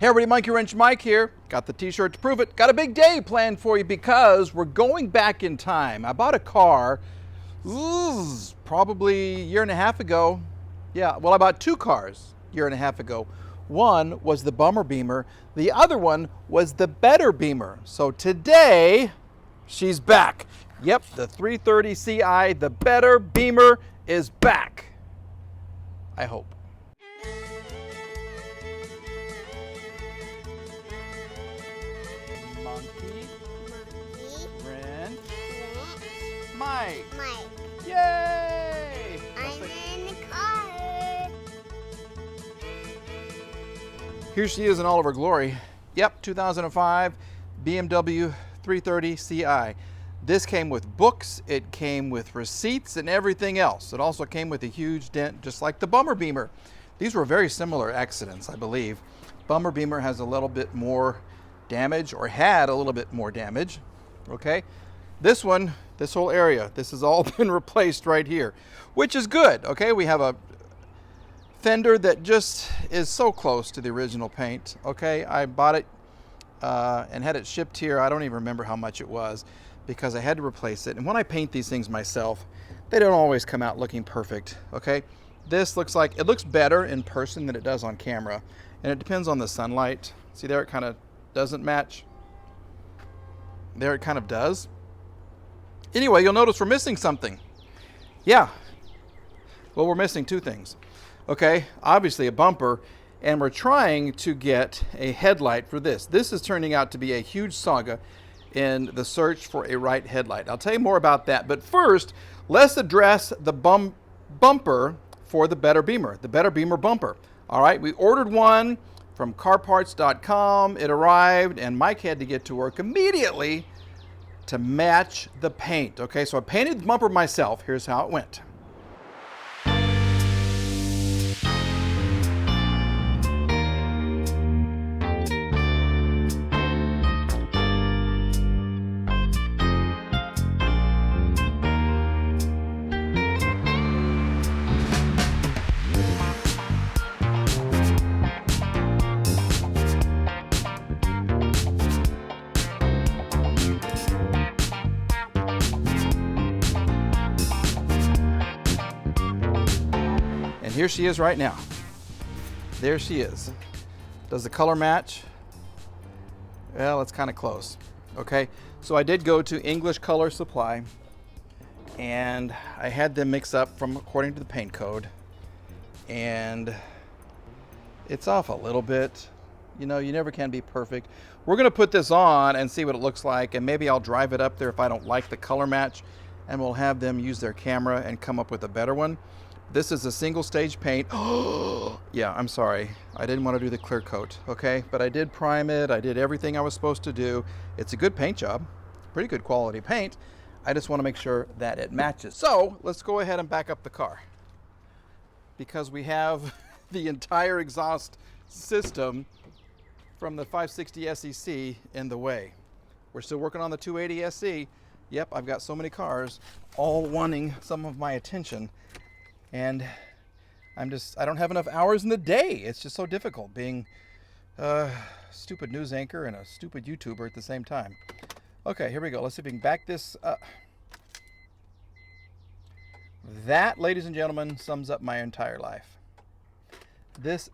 Hey everybody, Monkey Wrench Mike here. Got the t-shirt to prove it. Got a big day planned for you because we're going back in time. I bought a car probably a year and a half ago. Yeah, well, I bought two cars a year and a half ago. One was the Bimmer. The other one was the better Bimmer. So today, she's back. Yep, the 330 Ci, the better Bimmer is back. I hope. Monkey Wrench Mike. Yay! I'm in the car. Here she is in all of her glory. Yep, 2005 BMW 330 Ci. This came with books, it came with receipts and everything else. It also came with a huge dent, just like the Bimmer. These were very similar accidents, I believe. Bimmer has a little bit more damage, or had a little bit more damage, okay? This one, this whole area, this has all been replaced right here, which is good, okay? We have a fender that just is so close to the original paint, okay? I bought it and had it shipped here. I don't even remember how much it was because I had to replace it. And when I paint these things myself, they don't always come out looking perfect, okay? This looks like, it looks better in person than it does on camera. And it depends on the sunlight. See there, it kind of doesn't match. There it kind of does. Anyway, you'll notice we're missing something. Yeah. Well, we're missing two things. Okay, obviously a bumper, and we're trying to get a headlight for this. This is turning out to be a huge saga in the search for a right headlight. I'll tell you more about that, but first, let's address the bumper for the better Bimmer, the better Bimmer bumper. All right, we ordered one from carparts.com. It arrived, and Mike had to get to work immediately to match the paint. Okay, so I painted the bumper myself. Here's how it went. And here she is right now. There she is. Does the color match? Well, it's kind of close. Okay, so I did go to English Color Supply and I had them mix up from according to the paint code, and it's off a little bit. You know, you never can be perfect. We're gonna put this on and see what it looks like, and maybe I'll drive it up there if I don't like the color match, and we'll have them use their camera and come up with a better one. This is a single stage paint. Yeah, I'm sorry. I didn't want to do the clear coat, okay? But I did prime it. I did everything I was supposed to do. It's a good paint job, pretty good quality paint. I just want to make sure that it matches. So let's go ahead and back up the car because we have the entire exhaust system from the 560 SEC in the way. We're still working on the 280 SE. Yep, I've got so many cars all wanting some of my attention. And I don't have enough hours in the day. It's just so difficult being a stupid news anchor and a stupid YouTuber at the same time. Okay, here we go. Let's see if we can back this up. That, ladies and gentlemen, sums up my entire life. This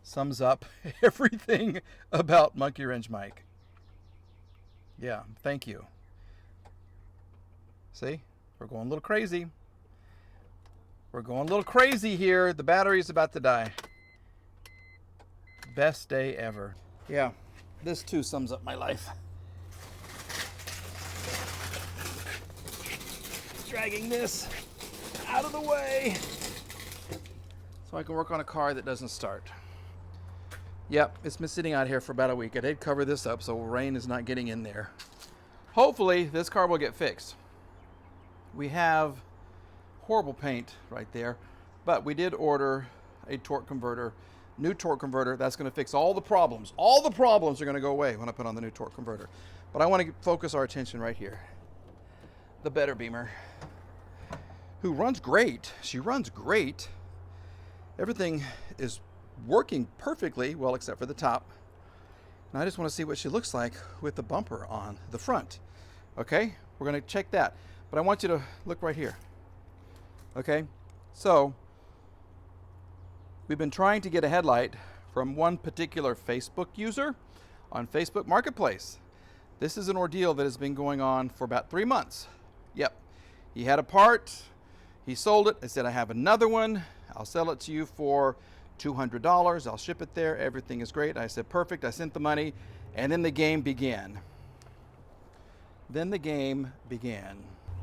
sums up everything about Monkey Wrench Mike. Yeah, thank you. See, we're going a little crazy. We're going a little crazy here. The battery's about to die. Best day ever. Yeah, this too sums up my life. Dragging this out of the way so I can work on a car that doesn't start. Yep, it's been sitting out here for about a week. I did cover this up so rain is not getting in there. Hopefully this car will get fixed. We have horrible paint right there, but we did order a torque converter, new torque converter. That's going to fix all the problems. All the problems are going to go away when I put on the new torque converter. But I want to focus our attention right here. The better Bimmer, who runs great. She runs great. Everything is working perfectly, well, except for the top. And I just want to see what she looks like with the bumper on the front. Okay, we're going to check that. But I want you to look right here. Okay, so we've been trying to get a headlight from one particular Facebook user on Facebook Marketplace. This is an ordeal that has been going on for about 3 months. Yep, he had a part, he sold it. I said, I have another one. I'll sell it to you for $200. I'll ship it there. Everything is great. I said, perfect. I sent the money, and then the game began.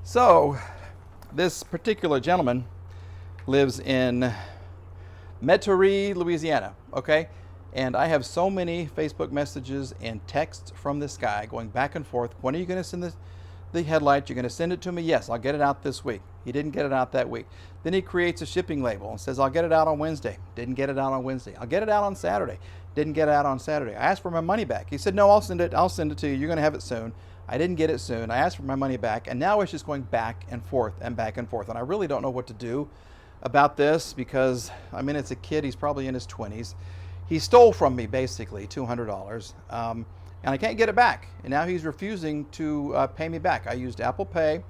So, this particular gentleman lives in Metairie, Louisiana, okay? And I have so many Facebook messages and texts from this guy going back and forth. When are you going to send the headlight? You're going to send it to me? Yes, I'll get it out this week. He didn't get it out that week. Then he creates a shipping label and says, I'll get it out on Wednesday. Didn't get it out on Wednesday. I'll get it out on Saturday. Didn't get it out on Saturday. I asked for my money back. He said, no, I'll send it to you. You're going to have it soon. I didn't get it soon. I asked for my money back, and now it's just going back and forth and back and forth. And I really don't know what to do about this because, I mean, it's a kid. He's probably in his 20s. He stole from me basically $200, and I can't get it back. And now he's refusing to pay me back. I used Apple Pay,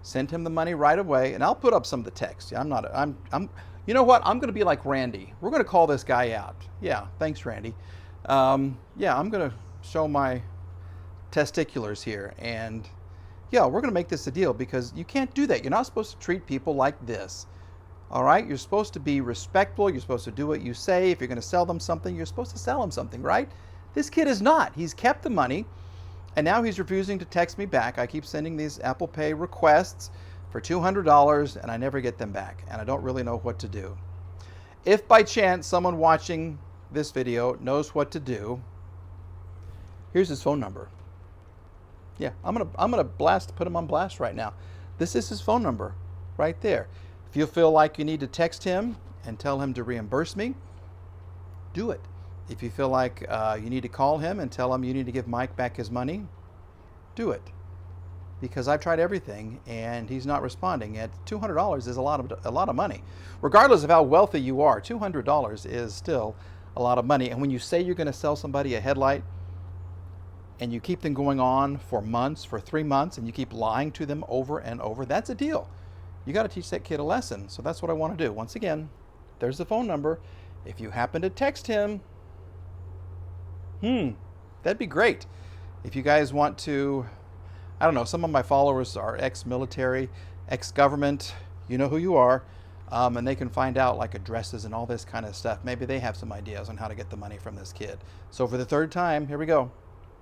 sent him the money right away, and I'll put up some of the text. Yeah, you know what? I'm going to be like Randy. We're going to call this guy out. Yeah, thanks, Randy. Yeah, I'm going to show my testiculars here, and yeah, we're going to make this a deal because you can't do that. You're not supposed to treat people like this. All right, you're supposed to be respectful. You're supposed to do what you say. If you're going to sell them something, you're supposed to sell them something, right? This kid is not. He's kept the money, and now he's refusing to text me back. I keep sending these Apple Pay requests for $200, and I never get them back, and I don't really know what to do. If by chance someone watching this video knows what to do, here's his phone number. Yeah, I'm gonna put him on blast right now. This is his phone number right there. If you feel like you need to text him and tell him to reimburse me, do it. If you feel like you need to call him and tell him you need to give Mike back his money, do it. Because I've tried everything and he's not responding. At $200 is a lot of money. Regardless of how wealthy you are, $200 is still a lot of money. And when you say you're going to sell somebody a headlight and you keep them going on for months, for 3 months, and you keep lying to them over and over, that's a deal. You got to teach that kid a lesson. So that's what I want to do. Once again, there's the phone number. If you happen to text him, that'd be great. If you guys want to, I don't know, some of my followers are ex-military, ex-government, you know who you are, and they can find out like addresses and all this kind of stuff. Maybe they have some ideas on how to get the money from this kid. So for the 3rd time, here we go.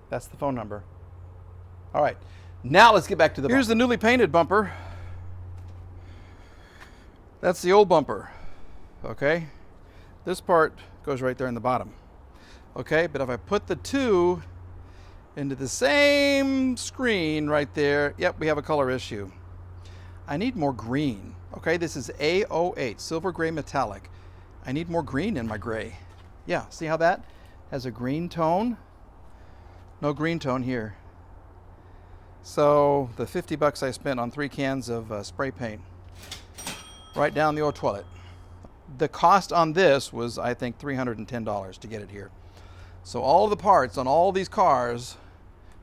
That's the phone number. All right, now let's get back to the bumper. Here's the newly painted bumper. That's the old bumper, okay? This part goes right there in the bottom, okay? But if I put the two into the same screen right there, yep, we have a color issue. I need more green, okay? This is A08, silver gray metallic. I need more green in my gray. Yeah, see how that has a green tone? No green tone here. So the 50 bucks I spent on 3 cans of spray paint right down the old toilet. The cost on this was, I think, $310 to get it here. So all the parts on all these cars,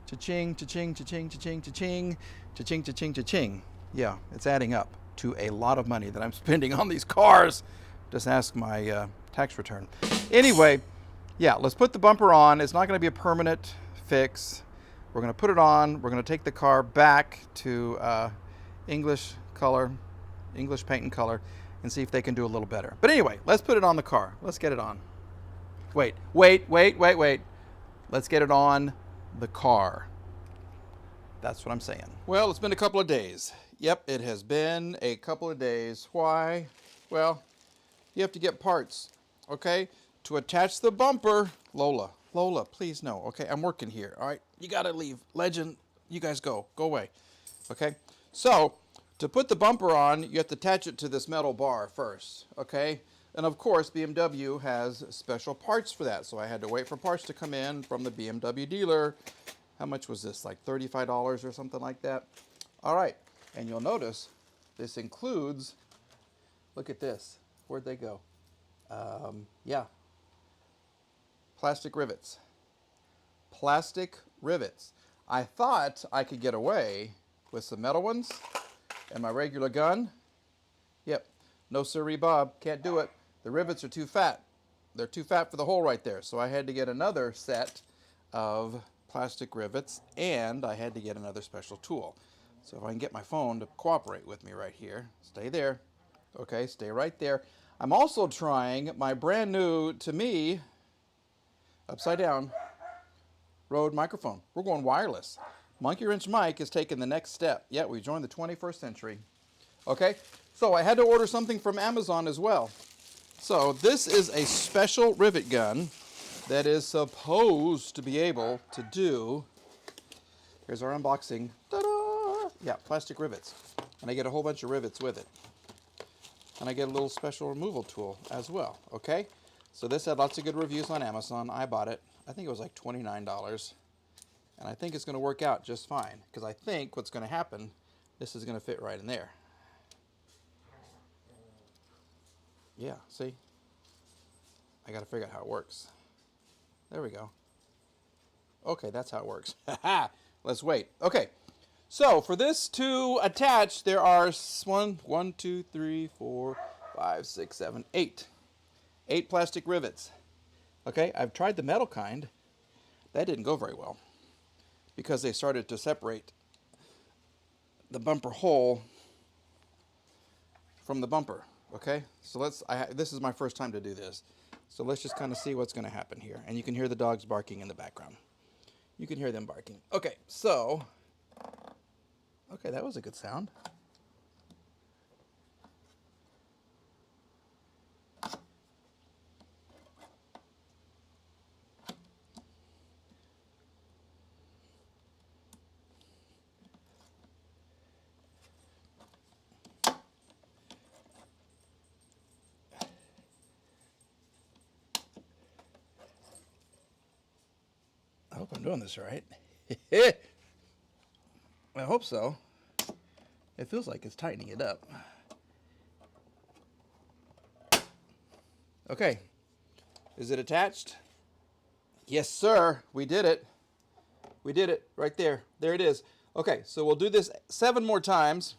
cha-ching, cha-ching, cha-ching, cha-ching, cha-ching, cha-ching, cha-ching, cha-ching. Yeah, it's adding up to a lot of money that I'm spending on these cars. Just ask my tax return. Anyway, yeah, let's put the bumper on. It's not going to be a permanent fix. We're going to put it on. We're going to take the car back to English paint and color, and see if they can do a little better. But anyway, let's put it on the car. Let's get it on. Wait. Let's get it on the car. That's what I'm saying. Well, it's been a couple of days. Yep, it has been a couple of days. Why? Well, you have to get parts, okay? To attach the bumper. Lola, please no. Okay, I'm working here, all right? You gotta leave. Legend, you guys go away, okay? So, to put the bumper on, you have to attach it to this metal bar first, okay? And of course, BMW has special parts for that. So I had to wait for parts to come in from the BMW dealer. How much was this? Like $35 or something like that? All right, and you'll notice this includes, look at this. Where'd they go? Yeah, plastic rivets. Plastic rivets. I thought I could get away with some metal ones and my regular gun. Yep, no sirree Bob, can't do it. The rivets are too fat. They're too fat for the hole right there. So I had to get another set of plastic rivets, and I had to get another special tool. So if I can get my phone to cooperate with me right here. Stay there. Okay, stay right there. I'm also trying my brand new, to me, upside down, Rode microphone. We're going wireless. Monkey Wrench Mike is taking the next step. Yeah, we joined the 21st century. Okay, so I had to order something from Amazon as well. So this is a special rivet gun that is supposed to be able to do, here's our unboxing, ta-da! Yeah, plastic rivets. And I get a whole bunch of rivets with it. And I get a little special removal tool as well, okay? So this had lots of good reviews on Amazon. I bought it. I think it was like $29. And I think it's going to work out just fine, because I think what's going to happen, this is going to fit right in there. Yeah, see? I got to figure out how it works. There we go. Okay, that's how it works. Let's wait. Okay, so for this to attach, there are 1, 2, 3, 4, 5, 6, 7, 8. 8 plastic rivets. Okay, I've tried the metal kind. That didn't go very well because they started to separate the bumper hole from the bumper. Okay, so this is my first time to do this. So let's just kind of see what's going to happen here. And you can hear the dogs barking in the background. You can hear them barking. Okay, so, okay, that was a good sound. I hope I'm doing this right. I hope so. It feels like it's tightening it up. Okay. Is it attached? Yes, sir. We did it. We did it right there. There it is. Okay, so we'll do this 7 more times.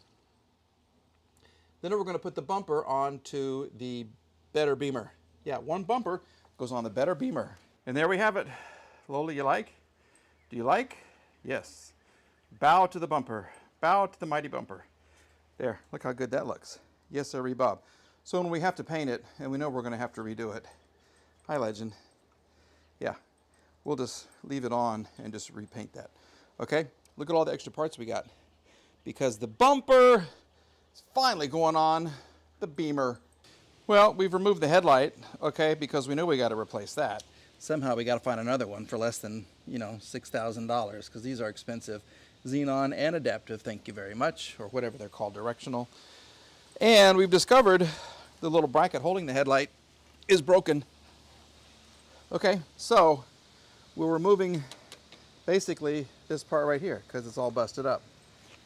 Then we're going to put the bumper onto the better Bimmer. Yeah, one bumper goes on the better Bimmer. And there we have it. Lola, you like? Do you like? Yes. Bow to the bumper. Bow to the mighty bumper. There, look how good that looks. Yes, sir, Bob. So when we have to paint it, and we know we're going to have to redo it. Hi, Legend. Yeah, we'll just leave it on and just repaint that. Okay, look at all the extra parts we got. Because the bumper is finally going on the Bimmer. Well, we've removed the headlight, okay, because we know we got to replace that. Somehow we got to find another one for less than, $6,000, because these are expensive. Xenon and adaptive, thank you very much, or whatever they're called, directional. And we've discovered the little bracket holding the headlight is broken. Okay, so we're removing basically this part right here because it's all busted up.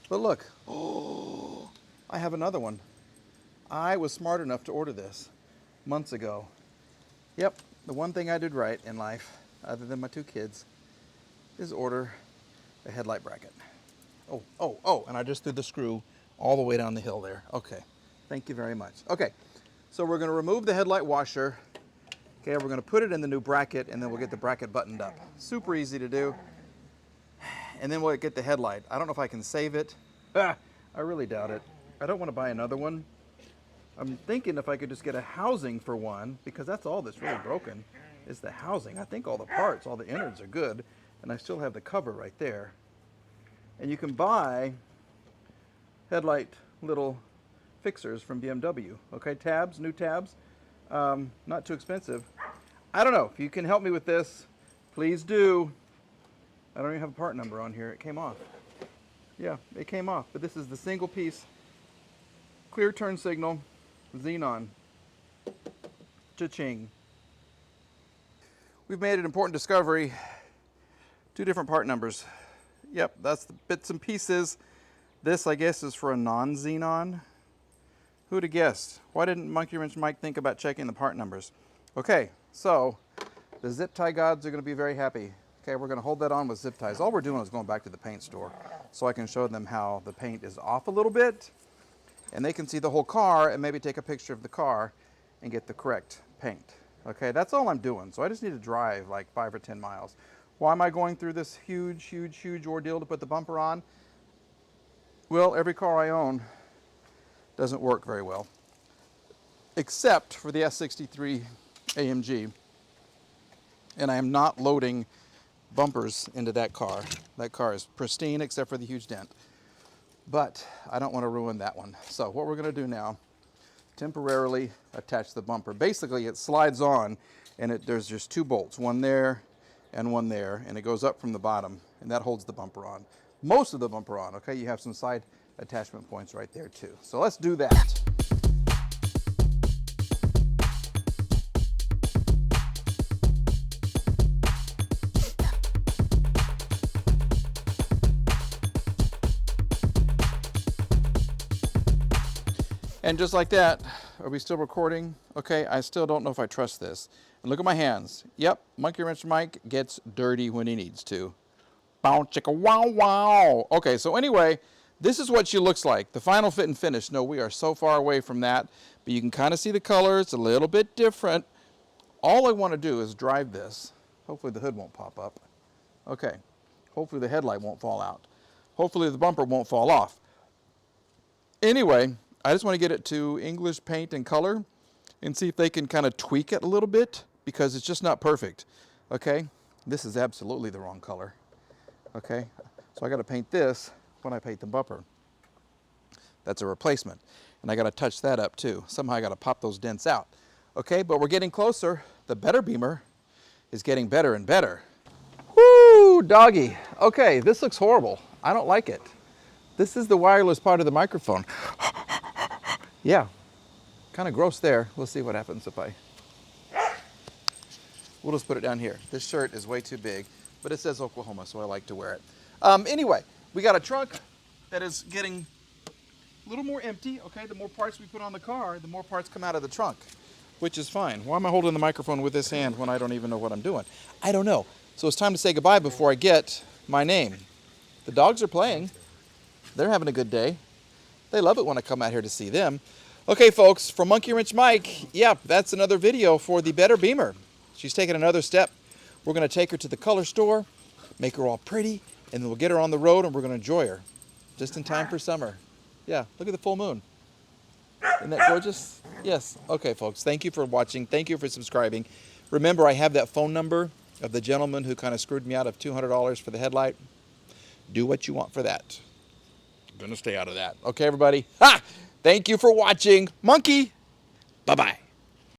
But look, oh, I have another one. I was smart enough to order this months ago. Yep, the one thing I did right in life, other than my 2 kids, is order a headlight bracket. Oh, and I just threw the screw all the way down the hill there. Okay, thank you very much. Okay, so we're going to remove the headlight washer. Okay, we're going to put it in the new bracket, and then we'll get the bracket buttoned up. Super easy to do. And then we'll get the headlight. I don't know if I can save it. I really doubt it. I don't want to buy another one. I'm thinking if I could just get a housing for one, because that's all that's really broken, is the housing. I think all the parts, all the innards are good, and I still have the cover right there. And you can buy headlight little fixers from BMW. Okay, tabs, new tabs, not too expensive. I don't know, if you can help me with this, please do. I don't even have a part number on here, it came off. Yeah, it came off, but this is the single piece clear turn signal Xenon. Cha-ching. We've made an important discovery. 2 different part numbers. Yep, that's the bits and pieces. This, I guess, is for a non-Xenon. Who'd have guessed? Why didn't Monkey Wrench Mike think about checking the part numbers? Okay, so The zip tie gods are going to be very happy. Okay, we're going to hold that on with zip ties. All we're doing is going back to the paint store so I can show them how the paint is off a little bit and they can see the whole car and maybe take a picture of the car and get the correct paint. Okay, that's all I'm doing. So I just need to drive like 5 or 10 miles. Why am I going through this huge ordeal to put the bumper on? Well, every car I own doesn't work very well, except for the S63 AMG. And I am not loading bumpers into that car. That car is pristine except for the huge dent. But I don't want to ruin that one. So what we're going to do now, temporarily attach the bumper. Basically, it slides on and there's just 2 bolts, one there and one there, and it goes up from the bottom, and that holds the bumper on. Most of the bumper on, okay? You have some side attachment points right there too. So let's do that. And just like that, are we still recording? Okay, I still don't know if I trust this. And look at my hands. Yep, Monkey Wrench Mike gets dirty when he needs to. Bow chicka wow wow. Okay, so anyway, this is what she looks like. The final fit and finish. No, we are so far away from that, but you can kind of see the color. It's a little bit different. All I want to do is drive this. Hopefully the hood won't pop up. Okay, hopefully the headlight won't fall out. Hopefully the bumper won't fall off. Anyway, I just want to get it to English paint and color and see if they can kind of tweak it a little bit because it's just not perfect. Okay, this is absolutely the wrong color. Okay, so I got to paint this when I paint the bumper. That's a replacement. And I got to touch that up too. Somehow I got to pop those dents out. Okay, but we're getting closer. The better Bimmer is getting better and better. Woo, doggy. Okay, this looks horrible. I don't like it. This is the wireless part of the microphone. Yeah, kind of gross there. We'll see what happens if we'll just put it down here. This shirt is way too big, but it says Oklahoma, so I like to wear it. Anyway, we got a trunk that is getting a little more empty. Okay, the more parts we put on the car, the more parts come out of the trunk, which is fine. Why am I holding the microphone with this hand when I don't even know what I'm doing? I don't know. So it's time to say goodbye before I get my name. The dogs are playing. They're having a good day. They love it when I come out here to see them. Okay, folks, from Monkey Wrench Mike, yeah, that's another video for the better Bimmer. She's taking another step. We're going to take her to the color store, make her all pretty, and then we'll get her on the road and we're going to enjoy her just in time for summer. Yeah, look at the full moon. Isn't that gorgeous? Yes. Okay, folks, thank you for watching. Thank you for subscribing. Remember, I have that phone number of the gentleman who kind of screwed me out of $200 for the headlight. Do what you want for that. I'm going to stay out of that. Okay, everybody? Ha! Thank you for watching. Monkey, bye-bye.